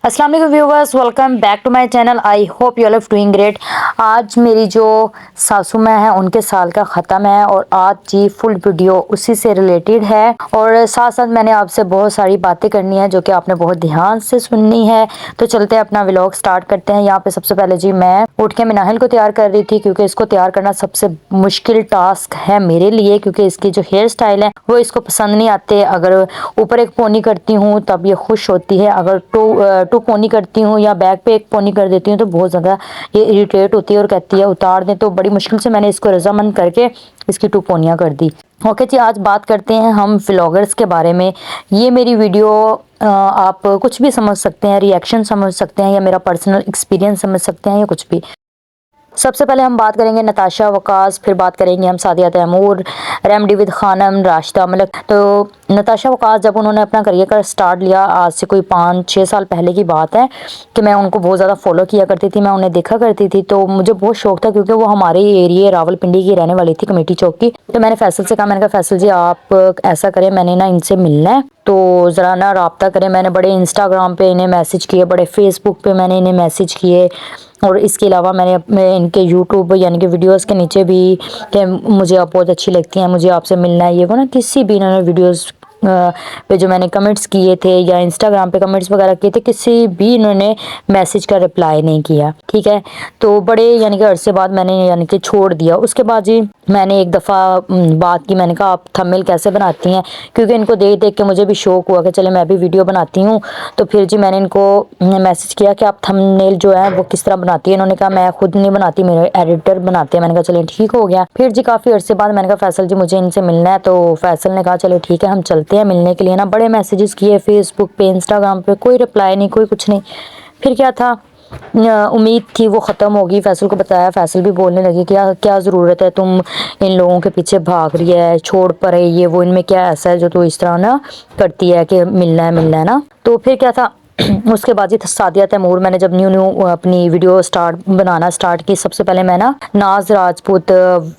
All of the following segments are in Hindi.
अस्सलाम वालेकुम viewers, welcome back to my channel. I hope you all are doing great. आज मेरी जो सासू माँ है उनके साल का ख़त्म है और आज जी फुल वीडियो उसी से रिलेटेड है और साथ साथ मैंने आपसे बहुत सारी बातें करनी है जो कि आपने बहुत ध्यान से सुननी है। तो चलते हैं अपना व्लॉग स्टार्ट करते हैं। यहाँ पे सबसे पहले जी मैं उठ के मिनाहिल को तैयार कर रही थी क्योंकि इसको तैयार करना सबसे मुश्किल टास्क है मेरे लिए, क्योंकि इसकी जो हेयर स्टाइल है वो इसको पसंद नहीं आते। अगर ऊपर एक पोनी करती हूँ तब ये खुश होती है, अगर टू पोनी करती हूँ या बैक पे एक पोनी कर देती हूँ तो बहुत ज़्यादा ये इरिटेट होती है और कहती है उतार दें। तो बड़ी मुश्किल से मैंने इसको रजामंद करके इसकी 2 पोनियाँ कर दी। ओके जी, आज बात करते हैं हम व्लॉगर्स के बारे में। ये मेरी वीडियो आप कुछ भी समझ सकते हैं, रिएक्शन समझ सकते हैं या मेरा पर्सनल एक्सपीरियंस समझ सकते हैं या कुछ भी। सबसे पहले हम बात करेंगे नताशा वकास, फिर बात करेंगे हम सादिया तैमूर, रेमडी विद खानम, राशिदा मलिक। तो नताशा वकास जब उन्होंने अपना करियर का स्टार्ट लिया, आज से कोई 5-6 साल पहले की बात है कि मैं उनको बहुत ज़्यादा फॉलो किया करती थी, मैं उन्हें देखा करती थी। तो मुझे बहुत शौक था क्योंकि वो हमारे एरिए रावलपिंडी की रहने वाली थी, कमेटी चौक की। तो मैंने फैसल से कहा, मैंने कहा फैसल जी आप ऐसा करें, मैंने ना इनसे मिलना है तो ज़रा ना रब्ता करें। मैंने बड़े इंस्टाग्राम पे इन्हें मैसेज किए, बड़े फेसबुक पे मैंने इन्हें मैसेज किए और इसके अलावा मैंने इनके यूट्यूब यानी कि वीडियोस के नीचे भी कि मुझे आप बहुत अच्छी लगती हैं, मुझे आपसे मिलना है, ये वो ना किसी भी इन्होंने वीडियोस पे जो मैंने कमेंट्स किए थे या इंस्टाग्राम पे कमेंट्स वगैरह किए थे, किसी भी इन्होंने मैसेज का रिप्लाई नहीं किया। ठीक है, तो बड़े यानी कि अरसे बाद मैंने यानी कि छोड़ दिया। उसके बाद जी मैंने एक दफ़ा बात की, मैंने कहा आप थंबनेल कैसे बनाती हैं, क्योंकि इनको देख देख के मुझे भी शौक हुआ कि चले मैं भी वीडियो बनाती हूँ। तो फिर जी मैंने इनको मैसेज किया कि आप थंबनेल जो है वो किस तरह बनाती है। इन्होंने कहा मैं खुद नहीं बनाती, मेरे एडिटर बनाते हैं। मैंने कहा चलिए ठीक हो गया। फिर जी काफ़ी अरसे बाद मैंने कहा फैसल जी मुझे इनसे मिलना है। तो फैसल ने कहा चलो ठीक है हम चलते हैं मिलने के लिए। ना बड़े मैसेजेस किए फेसबुक पे, इंस्टाग्राम पे, कोई रिप्लाई नहीं, कोई कुछ नहीं। फिर क्या था, उम्मीद थी वो ख़त्म होगी। फैसल को बताया, फैसल भी बोलने लगी क्या क्या ज़रूरत है, तुम इन लोगों के पीछे भाग रही है, छोड़ पड़े ये वो, इनमें क्या ऐसा है जो तू इस तरह ना करती है कि मिलना है ना। तो फिर क्या था उसके बाद ही सादिया तैमूर, मैंने जब न्यू अपनी वीडियो बनाना स्टार्ट की, सबसे पहले मैं ना नाज राजपूत,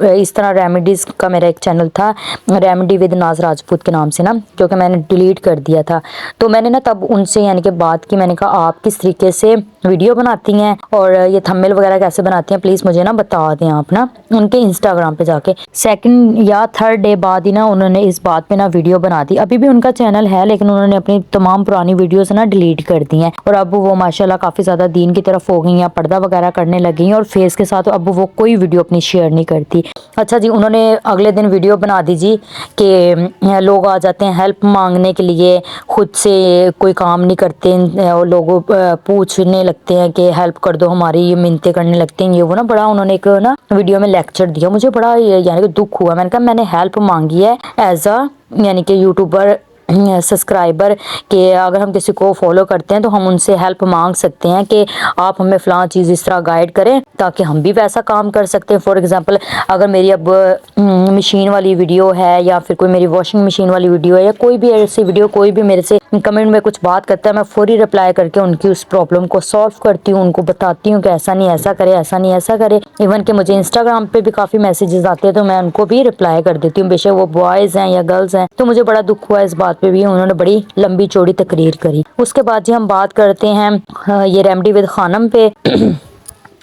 इस तरह रेमेडीज़ का मेरा एक चैनल था, रेमेडी विद नाज राजपूत के नाम से ना, जो कि मैंने डिलीट कर दिया था। तो मैंने ना तब उनसे यानी कि बात की, मैंने कहा आप किस तरीके से वीडियो बनाती हैं और ये थंबनेल वगैरह कैसे बनाती हैं, प्लीज़ मुझे ना बता दें आप ना, उनके इंस्टाग्राम पे जाके। सेकंड या थर्ड डे बाद ही ना उन्होंने इस बात पे ना वीडियो बना दी। अभी भी उनका चैनल है लेकिन उन्होंने अपनी तमाम पुरानी वीडियोस ना डिलीट कर दी हैं और अब वो माशाल्लाह काफ़ी ज़्यादा दीन की तरफ हो गई हैं, पर्दा वगैरह करने लगी हैं और फेस के साथ अब वो कोई वीडियो अपनी शेयर नहीं करती। अच्छा जी, उन्होंने अगले दिन वीडियो बना दी जी कि लोग आ जाते हैं हेल्प मांगने के लिए, खुद से कोई काम नहीं करते और लोग पूछने लगते हैं कि हेल्प कर दो हमारी, ये मिन्नतें करने लगते हैं, ये वो ना। बड़ा उन्होंने एक ना वीडियो में लेक्चर दिया, मुझे बड़ा यानी कि दुख हुआ। मैंने कहा मैंने हेल्प मांगी है एज अ यानी कि यूट्यूबर सब्सक्राइबर, कि अगर हम किसी को फॉलो करते हैं तो हम उनसे हेल्प मांग सकते हैं कि आप हमें फ़लाँ चीज़ इस तरह गाइड करें ताकि हम भी वैसा काम कर सकते हैं। फॉर एग्जांपल अगर मेरी अब मशीन वाली वीडियो है या फिर कोई मेरी वॉशिंग मशीन वाली वीडियो है या कोई भी ऐसी वीडियो, कोई भी मेरे से कमेंट में कुछ बात करता है, मैं फौरी रिप्लाई करके उनकी उस प्रॉब्लम को सॉल्व करती हूँ, उनको बताती हूँ कि ऐसा नहीं ऐसा करे, ऐसा नहीं ऐसा करे। इवन कि मुझे इंस्टाग्राम पे भी काफ़ी मैसेजेस आते हैं तो मैं उनको भी रिप्लाई कर देती हूँ, बेशक वो बॉयज़ हैं या गर्ल्स हैं। तो मुझे बड़ा दुख हुआ इस बात पे भी, उन्होंने बड़ी लंबी चौड़ी तकरीर करी। उसके बाद जी हम बात करते हैं ये रेमडी विद खानम पे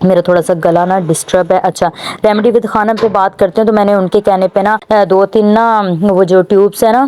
मेरा थोड़ा सा गला ना डिस्टर्ब है। अच्छा, रेमेडी विद खानम पे बात करते हैं। तो मैंने उनके कहने पे ना 2-3 ना वो जो ट्यूब्स है ना,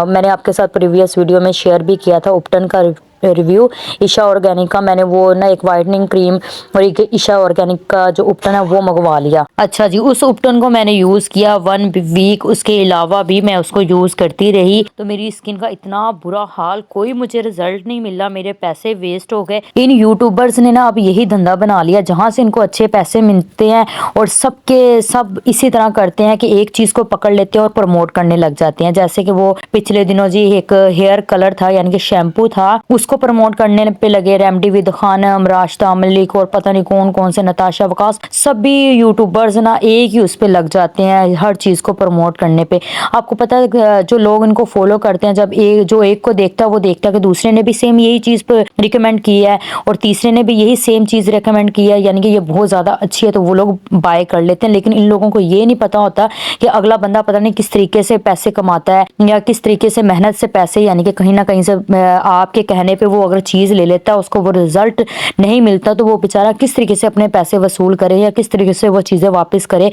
मैंने आपके साथ प्रीवियस वीडियो में शेयर भी किया था उपटन का रिव्यू, ईशा ऑर्गेनिक का। मैंने वो ना एक वाइटनिंग क्रीम और एक ईशा ऑर्गेनिक का जो उपटन है वो मंगवा लिया। अच्छा जी, उस उपटन को मैंने यूज़ किया 1 वीक, उसके अलावा भी मैं उसको यूज़ करती रही तो मेरी स्किन का इतना बुरा हाल, कोई मुझे रिजल्ट नहीं मिला, मेरे पैसे वेस्ट हो गए। इन यूट्यूबर्स ने ना अब यही धंधा बना लिया जहाँ से इनको अच्छे पैसे मिलते हैं और सबके सब इसी तरह करते हैं कि एक चीज़ को पकड़ लेते हैं और प्रमोट करने लग जाते हैं। जैसे कि वो पिछले दिनों जी एक हेयर कलर था यानी कि शैम्पू था, उसको प्रमोट करने पे लगे। रेमडी विद खानम, राशिदा मलिक और पता नहीं कौन कौन से, नताशा वकास, सभी यूट्यूबर्स व्यूअर्स ना एक ही उस पे लग जाते हैं हर चीज़ को प्रमोट करने पे। आपको पता है जो लोग इनको फॉलो करते हैं, जब एक को देखता है वो देखता है कि दूसरे ने भी सेम यही चीज़ पे रिकमेंड की है और तीसरे ने भी यही सेम चीज़ रिकमेंड की है, यानी कि ये बहुत ज़्यादा अच्छी है, तो वो लोग बाय कर लेते हैं। लेकिन इन लोगों को ये नहीं पता होता कि अगला बंदा पता नहीं किस तरीके से पैसे कमाता है या किस तरीके से मेहनत से पैसे, यानी कि कहीं ना कहीं से आपके कहने पे वो अगर चीज़ ले लेता है, उसको वो रिजल्ट नहीं मिलता, तो वो बेचारा किस तरीके से अपने पैसे वसूल करे या किस तरीके से वो चीज़ें वापस करे।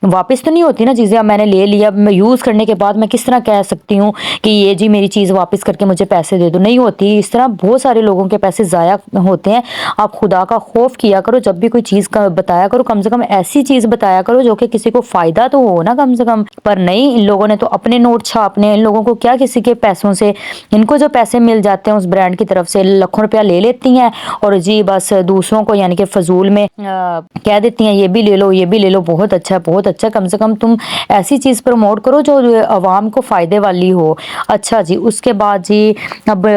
वापस तो नहीं होती ना चीज़ें, अब मैंने ले लिया, मैं यूज़ करने के बाद मैं किस तरह कह सकती हूँ कि ये जी मेरी चीज़ वापस करके मुझे पैसे दे दो, नहीं होती। इस तरह बहुत सारे लोगों के पैसे ज़ाया होते हैं। आप खुदा का खौफ किया करो, जब भी कोई चीज़ का बताया करो कम से कम ऐसी चीज़ बताया करो जो कि किसी को फ़ायदा तो हो ना कम से कम। पर नहीं, इन लोगों ने तो अपने नोट छापने, इन लोगों को क्या किसी के पैसों से, इनको जो पैसे मिल जाते हैं उस ब्रांड की तरफ से लाखों रुपया ले लेती हैं और जी बस दूसरों को यानी कि फजूल में कह देती हैं ये भी ले लो, ये भी ले लो, बहुत अच्छा, बहुत अच्छा। कम से कम तुम ऐसी चीज़ प्रमोट करो जो आवाम को फ़ायदे वाली हो। अच्छा जी, उसके बाद जी अब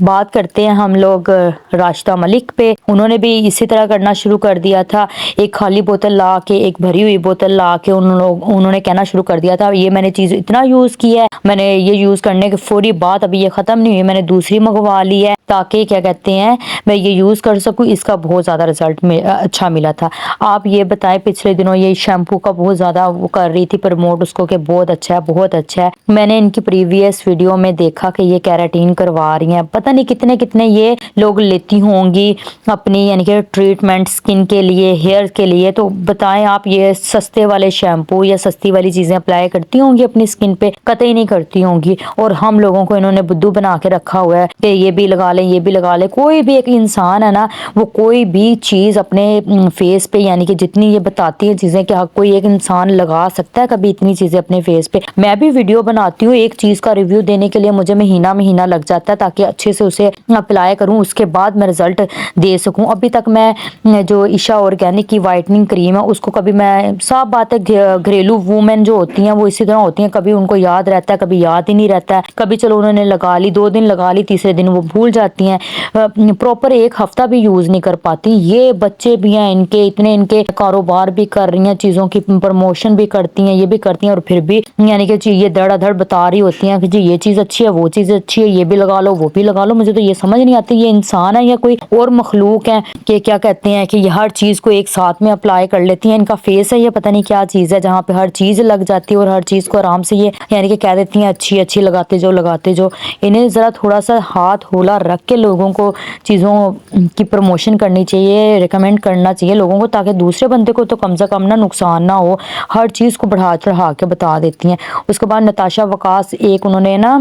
बात करते हैं हम लोग राशिदा मलिक पे। उन्होंने भी इसी तरह करना शुरू कर दिया था, एक खाली बोतल ला के, एक भरी हुई बोतल ला के उन्होंने कहना शुरू कर दिया था ये मैंने चीज़ इतना यूज़ की है, मैंने ये यूज़ करने के फौरी बाद अभी ये ख़त्म नहीं हुई, मैंने दूसरी मंगवा ली है ताकि क्या कहते हैं मैं ये यूज़ कर सकूँ। इसका बहुत ज़्यादा रिजल्ट अच्छा मिला था। आप ये बताएं, पिछले दिनों ये शैम्पू का बहुत ज़्यादा वो कर रही थी प्रमोट उसको कि बहुत अच्छा है, बहुत अच्छा है। मैंने इनकी प्रीवियस वीडियो में देखा कि ये कैराटीन करवा रही हैं, पता नहीं कितने कितने ये लोग लेती होंगी अपनी यानी कि ट्रीटमेंट स्किन के लिए, हेयर के लिए। तो बताएं आप, ये सस्ते वाले शैम्पू या सस्ती वाली चीज़ें अप्लाई करती होंगी अपनी स्किन पे? कतई नहीं करती होंगी। और हम लोगों को इन्होंने बुद्धू बना के रखा हुआ है कि ये भी लगा लें, ये भी लगा लें। कोई भी एक इंसान है ना, वो कोई भी चीज़ अपने फेस पे, यानी कि जितनी ये बताती है चीज़ें कि हाँ कोई एक इंसान लगा सकता है कभी इतनी चीज़ें अपने फेस पे। मैं भी वीडियो बनाती हूँ, एक चीज़ का रिव्यू देने के लिए मुझे महीना महीना लग जाता है ताकि अच्छे से उसे अप्लाई करूँ, उसके बाद मैं रिजल्ट दे सकूँ। अभी तक मैं जो ईशा ऑर्गेनिक की वाइटनिंग क्रीम है उसको कभी, मैं साफ बात है घरेलू वूमेन जो होती हैं वो इसी तरह होती हैं, कभी उनको याद रहता है, कभी याद ही नहीं रहता है। कभी चलो उन्होंने लगा ली, 2 दिन लगा ली, तीसरे दिन वो भूल जाती हैं, प्रॉपर 1 हफ्ता भी यूज़ नहीं कर पाती। ये बच्चे भी हैं इनके, इतने इनके कारोबार भी कर रही हैं, चीज़ों की प्रमोशन भी करती हैं, ये भी करती हैं, और फिर भी यानी कि ये धड़ाधड़ बता रही होती हैं कि जी ये चीज़ अच्छी है, वो चीज़ अच्छी है, ये भी लगा लो, वो भी लगा लो। मुझे तो ये समझ नहीं आती ये इंसान है या कोई और मखलूक है कि क्या कहते हैं कि ये हर चीज़ को एक साथ में अप्लाई कर लेती हैं। इनका फेस है ये पता नहीं क्या चीज़ है जहाँ पे हर चीज़ लग जाती है और हर चीज़ को आराम से ये यानी कि कह देती हैं अच्छी अच्छी, लगाते जो लगाते जो। इन्हें ज़रा थोड़ा सा हाथ होला रख के लोगों को चीज़ों की प्रमोशन करनी चाहिए, रिकमेंड करना चाहिए लोगों को, ताकि दूसरे बंदे को तो कम से कम ना नुकसान ना हो। हर चीज़ को बढ़ा चढ़ा के बता देती हैं। उसके बाद नताशा वकास, एक उन्होंने ना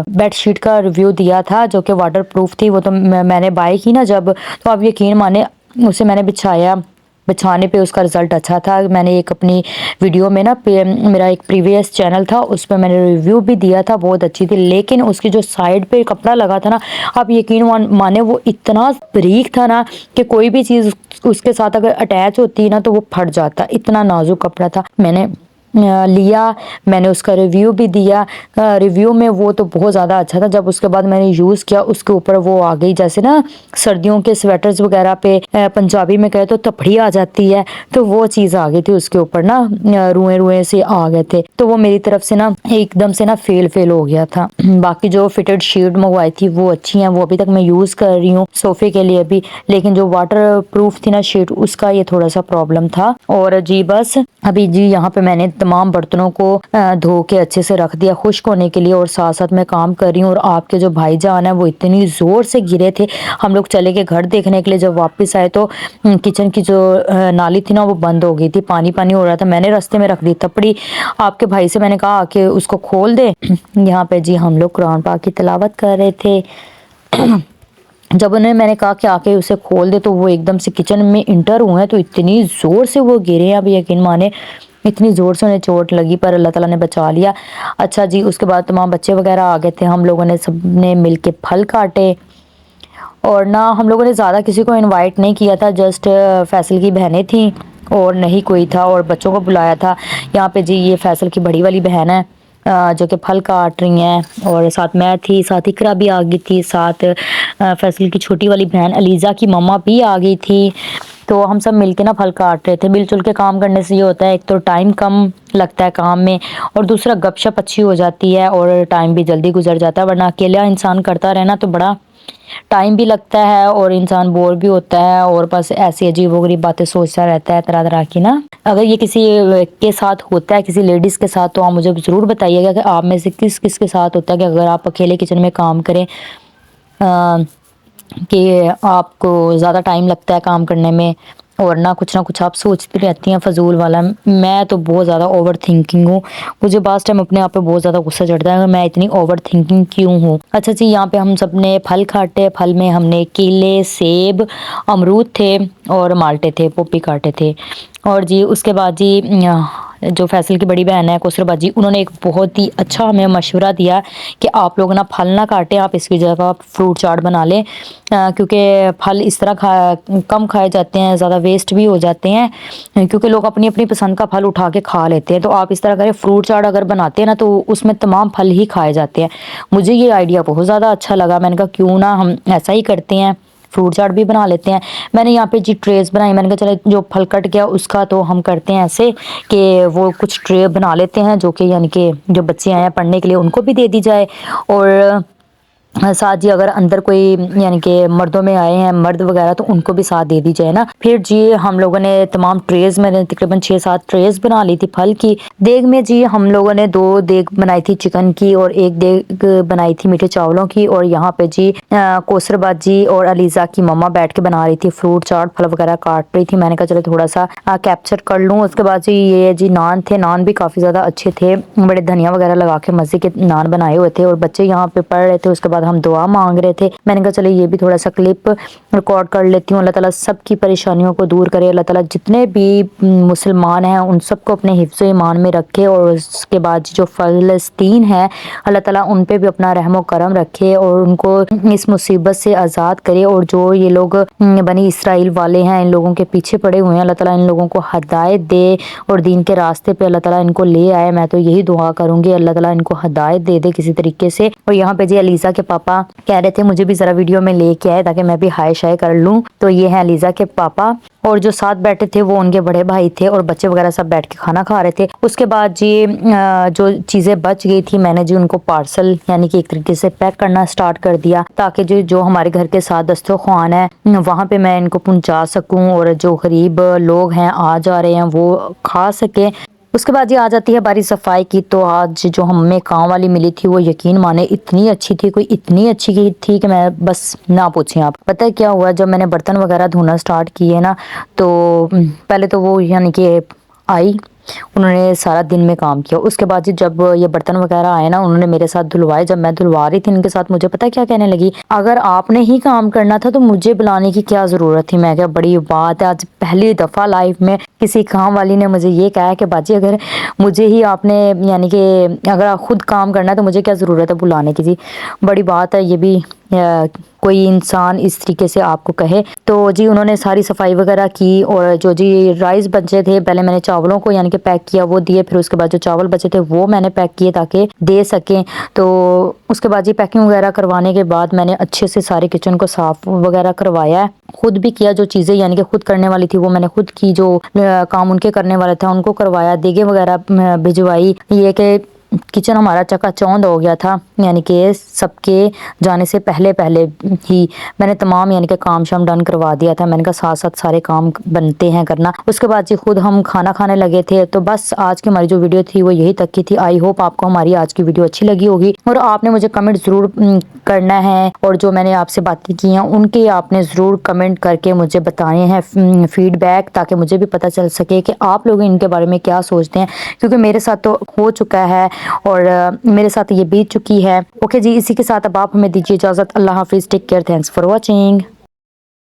बेडशीट का रिव्यू दिया था जो कि वाटर प्रूफ थी, वो तो मैंने बाय की ना जब, तो आप यकीन माने उसे मैंने बिछाने पे उसका रिज़ल्ट अच्छा था। मैंने एक अपनी वीडियो में ना मेरा एक प्रीवियस चैनल था उस पर मैंने रिव्यू भी दिया था, बहुत अच्छी थी। लेकिन उसकी जो साइड पे कपड़ा लगा था ना, आप यकीन माने वो इतना बारीक था ना कि कोई भी चीज़ उसके साथ अगर अटैच होती है ना तो वो फट जाता, इतना नाजुक कपड़ा था। मैंने लिया, मैंने उसका रिव्यू भी दिया, रिव्यू में वो तो बहुत ज़्यादा अच्छा था। जब उसके बाद मैंने यूज़ किया उसके ऊपर वो आ गई, जैसे ना सर्दियों के स्वेटर्स वगैरह पे पंजाबी में कहे तो तपड़ी आ जाती है, तो वो चीज़ आ गई थी उसके ऊपर ना, रुए रुए से आ गए थे। तो वो मेरी तरफ से ना एकदम से ना फेल हो गया था। बाकी जो फिटेड शीट मंगवाई थी वो अच्छी हैं, वो अभी तक मैं यूज़ कर रही हूँ सोफ़े के लिए भी। लेकिन जो वाटर प्रूफ थी ना शीट, उसका ये थोड़ा सा प्रॉब्लम था। और जी बस अभी जी यहाँ पे मैंने तमाम बर्तनों को धो के अच्छे से रख दिया खुश्क होने के लिए, और साथ साथ मैं काम कर रही हूँ। और आपके जो भाईजान है वो इतनी ज़ोर से गिरे थे, हम लोग चले गए घर देखने के लिए। जब वापस आए तो किचन की जो नाली थी ना वो बंद हो गई थी, पानी पानी हो रहा था। मैंने रास्ते में रख दी तपड़ी, आपके भाई से मैंने कहा कि उसको खोल दे। यहाँ पे जी हम लोग कुरान पाक की तिलावत कर रहे थे। जब उन्हें मैंने कहा कि आके उसे खोल दे तो वो एकदम से किचन में इंटर हुए हैं, तो इतनी ज़ोर से वो गिरे हैं, अभी यकीन माने इतनी ज़ोर से उन्हें चोट लगी, पर अल्लाह ताला ने बचा लिया। अच्छा जी, उसके बाद तमाम बच्चे वगैरह आ गए थे, हम लोगों ने सब ने मिल के फल काटे। और ना हम लोगों ने ज़्यादा किसी को इनवाइट नहीं किया था, जस्ट फैसल की बहनें थी और नहीं कोई था, और बच्चों को बुलाया था। यहाँ पे जी ये फैसल की बड़ी वाली बहन है जो कि फल काट रही हैं, और साथ मैं थी, साथ इकरा भी आ गई थी, साथ फैसल की छोटी वाली बहन अलीज़ा की मम्मा भी आ गई थी। तो हम सब मिलके ना फल काट रहे थे। मिलजुल के काम करने से ये होता है, एक तो टाइम कम लगता है काम में, और दूसरा गपशप अच्छी हो जाती है और टाइम भी जल्दी गुजर जाता है। वरना अकेला इंसान करता रहे ना तो बड़ा टाइम भी लगता है और इंसान बोर भी होता है और बस ऐसी अजीबोगरीब बातें सोचता रहता है तरह तरह की ना। अगर ये किसी के साथ होता है, किसी लेडीज के साथ, तो आप मुझे जरूर बताइएगा कि आप में से किस किस के साथ होता है कि अगर आप अकेले किचन में काम करें कि आपको ज़्यादा टाइम लगता है काम करने में और ना कुछ आप सोचती रहती हैं फजूल वाला। मैं तो बहुत ज़्यादा ओवर थिंकिंग हूँ। मुझे बास टाइम अपने आप पे बहुत ज़्यादा गुस्सा चढ़ता है कि मैं इतनी ओवर थिंकिंग क्यों हूँ। अच्छा जी, यहाँ पे हम सब ने फल काटे। फल में हमने केले, सेब, अमरूद थे और माल्टे थे, पोपी काटे थे। और जी उसके बाद जी जो फैसल की बड़ी बहन है कौसर बाजी, उन्होंने एक बहुत ही अच्छा हमें मशवरा दिया कि आप लोग ना फल ना काटें, आप इसकी जगह फ्रूट चाट बना लें, क्योंकि फल इस तरह कम खाए जाते हैं, ज़्यादा वेस्ट भी हो जाते हैं, क्योंकि लोग अपनी अपनी पसंद का फल उठा के खा लेते हैं। तो आप इस तरह करें, फ्रूट चाट अगर बनाते हैं ना तो उसमें तमाम फल ही खाए जाते हैं। मुझे ये आइडिया बहुत ज़्यादा अच्छा लगा। मैंने कहा क्यों ना हम ऐसा ही करते हैं, फ्रूट चाट भी बना लेते हैं। मैंने यहाँ पे जी ट्रेस बनाई। मैंने कहा चलो जो फल कट गया उसका तो हम करते हैं ऐसे कि वो कुछ ट्रे बना लेते हैं जो कि यानी कि जो बच्चे आए हैं पढ़ने के लिए उनको भी दे दी जाए, और साथ जी अगर अंदर कोई यानी कि मर्दों में आए हैं मर्द वगैरह तो उनको भी साथ दे दी जाए ना। फिर जी हम लोगों ने तमाम ट्रेज, मैंने तकरीबन 6-7 ट्रेज बना ली थी फल की। देग में जी हम लोगों ने 2 देग बनाई थी चिकन की और 1 देग बनाई थी मीठे चावलों की। और यहाँ पे जी कौसर बाजी और अलीजा की मम्मा बैठ के बना रही थी फ्रूट चाट, फल वगैरह काट रही थी। मैंने कहा चलो थोड़ा सा कैप्चर कर लूँ। उसके बाद जी ये जी नान थे, नान भी काफ़ी ज़्यादा अच्छे थे, बड़े धनिया वगैरह लगा के मज़े के नान बनाए हुए थे और बच्चे यहाँ पे पढ़ रहे थे। उसके बाद हम दुआ मांग रहे थे। मैंने कहा चलो ये भी थोड़ा सा क्लिप रिकॉर्ड कर लेती हूँ। अल्लाह ताला सबकी परेशानियों को दूर करे। अल्लाह ताला जितने भी मुसलमान हैं उन सबको अपने हिफ्ज़ ईमान में रखे, और उसके बाद जो फ़लस्तीन है अल्लाह ताला उन पे भी अपना रहम व करम रखे और उनको इस मुसीबत से आज़ाद करे। और जो ये लोग बनी इसराइल वाले हैं इन लोगों के पीछे पड़े हुए हैं, अल्लाह ताला इन लोगों को हदायत दे और दीन के रास्ते पे अल्लाह ताला इनको ले आए। मैं तो यही दुआ करूंगी अल्लाह ताला इनको हदायत दे दे किसी तरीके से। और यहाँ पे जी अलीजा के पापा कह रहे थे मुझे भी जरा वीडियो में लेके आए ताकि मैं भी हाय शाय कर लूँ। तो ये है अलीजा के पापा, और जो साथ बैठे थे वो उनके बड़े भाई थे और बच्चे वगैरह सब बैठ के खाना खा रहे थे। उसके बाद जी जो चीज़ें बच गई थी मैंने जी उनको पार्सल यानी कि एक तरीके से पैक करना स्टार्ट कर दिया, ताकि जो हमारे घर के साथ दस्तरखान है वहाँ पे मैं इनको पहुँचा सकूँ और जो गरीब लोग हैं आ जा रहे हैं वो खा सके। उसके बाद ये आ जाती है बारी सफाई की। तो आज जो हमें काम वाली मिली थी वो यकीन माने इतनी अच्छी थी, कोई इतनी अच्छी की थी कि मैं बस ना पूछें आप। पता है क्या हुआ, जब मैंने बर्तन वगैरह धोना स्टार्ट किए ना तो पहले तो वो यानी कि आई, उन्होंने सारा दिन में काम किया। उसके बाद जब ये बर्तन वगैरह आए ना उन्होंने मेरे साथ धुलवाए। जब मैं धुलवा रही थी इनके साथ मुझे पता है क्या कहने लगी, अगर आपने ही काम करना था तो मुझे बुलाने की क्या जरूरत थी। मैं क्या बड़ी बात है, आज पहली दफा लाइफ में किसी काम वाली ने मुझे ये कहा कि बाजी अगर मुझे ही आपने यानी कि अगर आप खुद काम करना है तो मुझे क्या ज़रूरत है बुलाने की। जी बड़ी बात है ये भी, कोई इंसान इस तरीके से आपको कहे। तो जी उन्होंने सारी सफाई वगैरह की और जो जी राइस बचे थे पहले मैंने चावलों को यानी कि पैक किया वो दिए, फिर उसके बाद जो चावल बचे थे वो मैंने पैक किए ताकि दे सकें। तो उसके बाद जी पैकिंग वगैरह करवाने के बाद मैंने अच्छे से सारे किचन को साफ वगैरह करवाया है, खुद भी किया। जो चीज़ें यानी कि खुद करने वाली थी वो मैंने खुद की, जो काम उनके करने वाला था उनको करवाया, देगे वगैरह भिजवाई। ये कि किचन हमारा चकाचौंध हो गया था, यानी कि सबके जाने से पहले पहले ही मैंने तमाम यानी कि काम शाम डन करवा दिया था। मैंने कहा साथ साथ सारे काम बनते हैं करना। उसके बाद जी खुद हम खाना खाने लगे थे। तो बस आज की हमारी जो वीडियो थी वो यही तक की थी। आई होप आपको हमारी आज की वीडियो अच्छी लगी होगी और आपने मुझे कमेंट ज़रूर करना है, और जो मैंने आपसे बातें की हैं उनके आपने ज़रूर कमेंट करके मुझे बताने हैं फीडबैक, ताकि मुझे भी पता चल सके कि आप लोग इनके बारे में क्या सोचते हैं, क्योंकि मेरे साथ तो हो चुका है और मेरे साथ ये बीत चुकी है। ओके जी, इसी के साथ अब आप हमें दीजिए इजाज़त। अल्लाह हाफिज़, take care, thanks for watching.